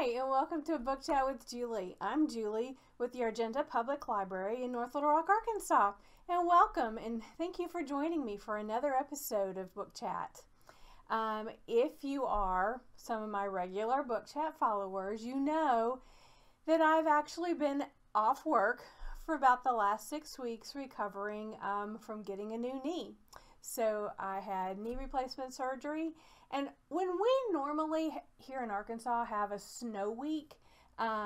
Hi, and welcome to Book Chat with Julie. I'm Julie with the Argenta Public Library in North Little Rock, Arkansas. And welcome, and thank you for joining me for another episode of Book Chat. If you are some of my regular Book Chat followers, you know that I've actually been off work for about the last 6 weeks recovering from getting a new knee. So I had knee replacement surgery, and when we normally here in Arkansas have a snow week,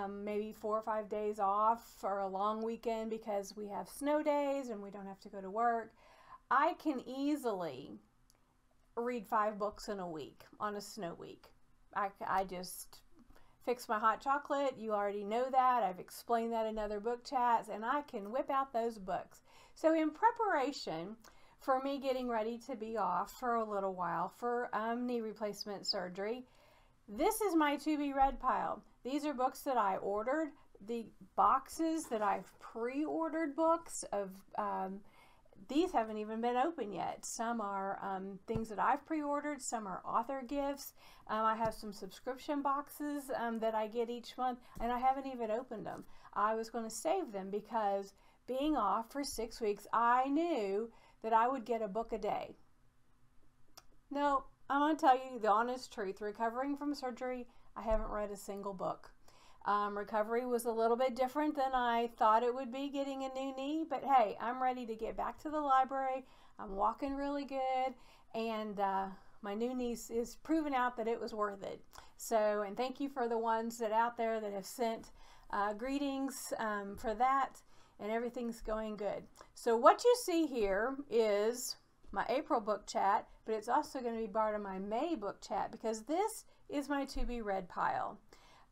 maybe 4 or 5 days off or a long weekend because we have snow days and we don't have to go to work, I can easily read 5 books in a week on a snow week. I just fix my hot chocolate. You already know that. I've explained that in other book chats, and I can whip out those books. So in preparation for me getting ready to be off for a little while for knee replacement surgery, this is my to be read pile. These are books that I ordered. The boxes that I've pre-ordered books of, these haven't even been opened yet. Some are things that I've pre-ordered, some are author gifts. I have some subscription boxes that I get each month, and I haven't even opened them. I was going to save them because being off for 6 weeks, I knew that I would get a book a day. No, I'm going to tell you the honest truth. Recovering from surgery, I haven't read a single book. Recovery was a little bit different than I thought it would be getting a new knee, but hey, I'm ready to get back to the library. I'm walking really good, and my new knee is proving out that it was worth it. So, and thank you for the ones that out there that have sent greetings for that, and everything's going good. So what you see here is my April book chat, but it's also going to be part of my May book chat because this is my to be read pile.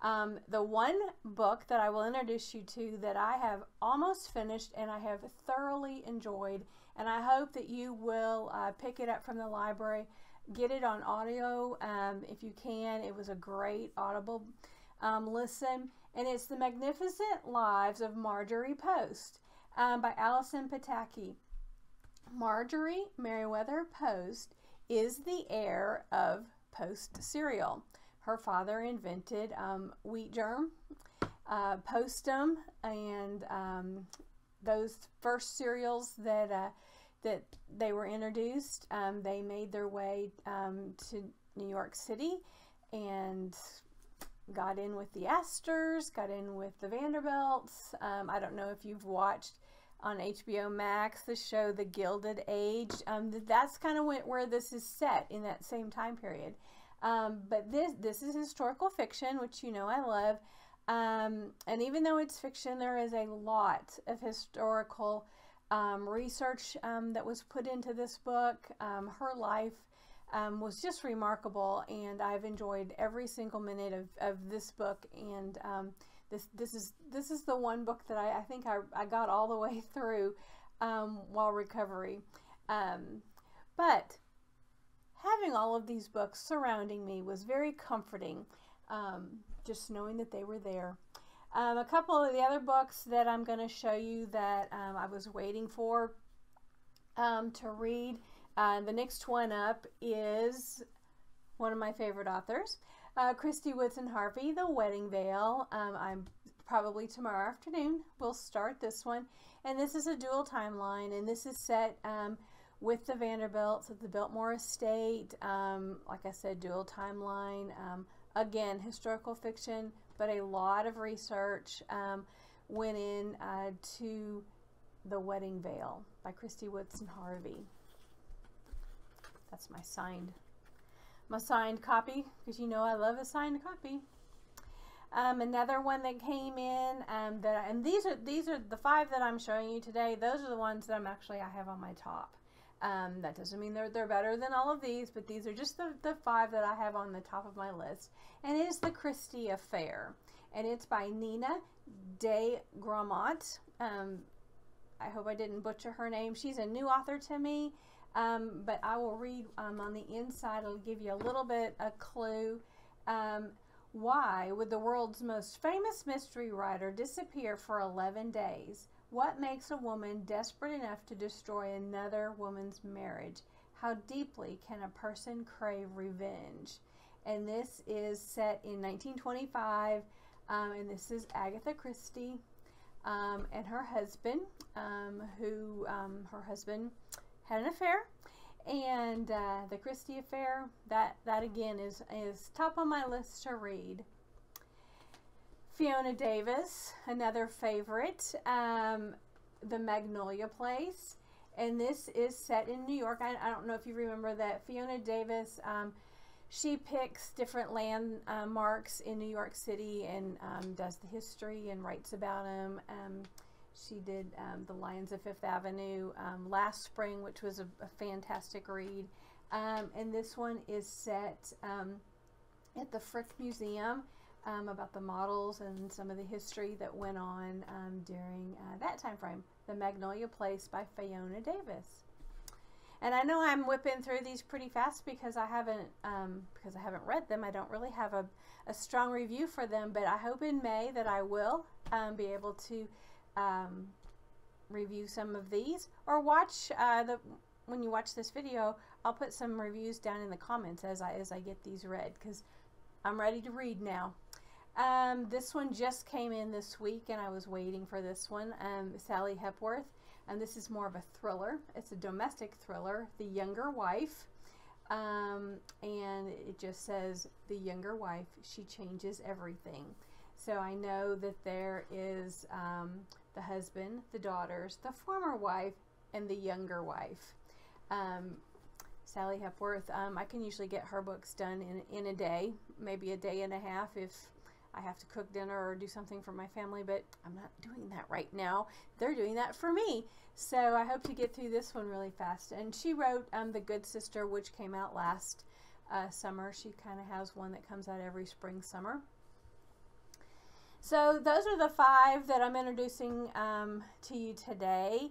The one book that I will introduce you to that I have almost finished and I have thoroughly enjoyed, and I hope that you will pick it up from the library, get it on audio if you can. It was a great Audible listen, and it's The Magnificent Lives of Marjorie Post by Allison Pataki. Marjorie Merriweather Post is the heir of Post cereal. Her father invented wheat germ, Postum, and those first cereals that they were introduced, they made their way to New York City and got in with the Astors, got in with the Vanderbilts. I don't know if you've watched on HBO Max the show The Gilded Age. That's kind of where this is set, in that same time period. But this is historical fiction, which you know I love. And even though it's fiction, there is a lot of historical research that was put into this book. Her life was just remarkable, and I've enjoyed every single minute of this book. And this is the one book that I think I got all the way through while recovery. But having all of these books surrounding me was very comforting, just knowing that they were there. A couple of the other books that I'm going to show you that I was waiting for to read. The next one up is one of my favorite authors, Christy Woodson Harvey, The Wedding Veil. I'm probably tomorrow afternoon we'll start this one, and this is a dual timeline, and this is set with the Vanderbilts at the Biltmore Estate. Like I said, dual timeline. Again, historical fiction, but a lot of research went in to The Wedding Veil by Christy Woodson Harvey. That's my signed copy, because you know I love a signed copy. Another one that came in, and these are the 5 that I'm showing you today. Those are the ones that I have on my top. That doesn't mean they're better than all of these, but these are just the 5 that I have on the top of my list. And it is The Christie Affair, and it's by Nina de Gramont. I hope I didn't butcher her name. She's a new author to me. But I will read on the inside. It'll give you a little bit a clue. Why would the world's most famous mystery writer disappear for 11 days? What makes a woman desperate enough to destroy another woman's marriage? How deeply can a person crave revenge? and this is set in 1925, and this is Agatha Christie and her husband, her husband had an affair, and the Christie affair, that again is top on my list to read. Fiona Davis, another favorite, The Magnolia Place, and this is set in New York. I don't know if you remember that Fiona Davis, she picks different landmarks in New York City and does the history and writes about them. She did the Lions of Fifth Avenue last spring, which was a fantastic read. And this one is set at the Frick Museum, about the models and some of the history that went on during that time frame. The Magnolia Place by Fiona Davis. And I know I'm whipping through these pretty fast because I haven't read them. I don't really have a strong review for them, but I hope in May that I will be able to review some of these, or watch when you watch this video, I'll put some reviews down in the comments as I get these read, because I'm ready to read now. This one just came in this week, and I was waiting for this one. Sally Hepworth, and this is more of a thriller. It's a domestic thriller, The Younger Wife, and it just says, the younger wife, she changes everything. So I know that there is the husband, the daughters, the former wife, and the younger wife. Sally Hepworth, I can usually get her books done in a day, maybe a day and a half if I have to cook dinner or do something for my family, but I'm not doing that right now. They're doing that for me. So I hope to get through this one really fast. And she wrote The Good Sister, which came out last summer. She kind of has one that comes out every spring, summer. So those are the 5 that I'm introducing to you today.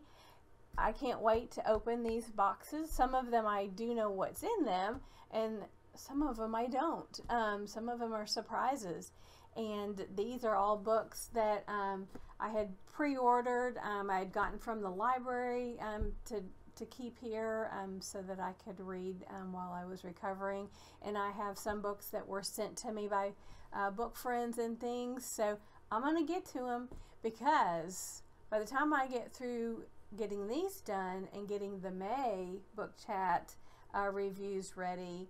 I can't wait to open these boxes. Some of them I do know what's in them, and some of them I don't. Some of them are surprises. And these are all books that I had pre-ordered. I had gotten from the library to keep here so that I could read while I was recovering. And I have some books that were sent to me by book friends and things. So I'm going to get to them, because by the time I get through getting these done and getting the May book chat reviews ready,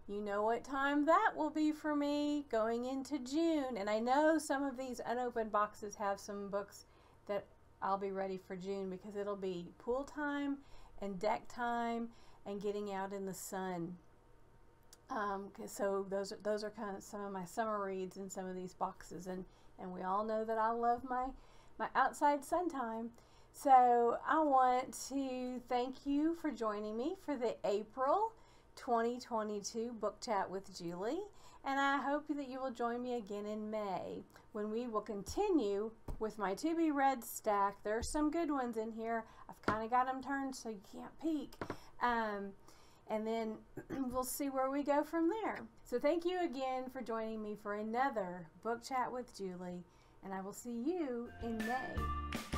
you know what time that will be for me, going into June. And I know some of these unopened boxes have some books that I'll be ready for June, because it'll be pool time and deck time and getting out in the sun. So those are kind of some of my summer reads in some of these boxes, and we all know that I love my outside sun time. So I want to thank you for joining me for the April 2022 Book Chat with Julie, and I hope that you will join me again in May, when we will continue with my to be read stack. There are some good ones in here. I've kind of got them turned so you can't peek, and then we'll see where we go from there. So thank you again for joining me for another Book Chat with Julie, and I will see you in May.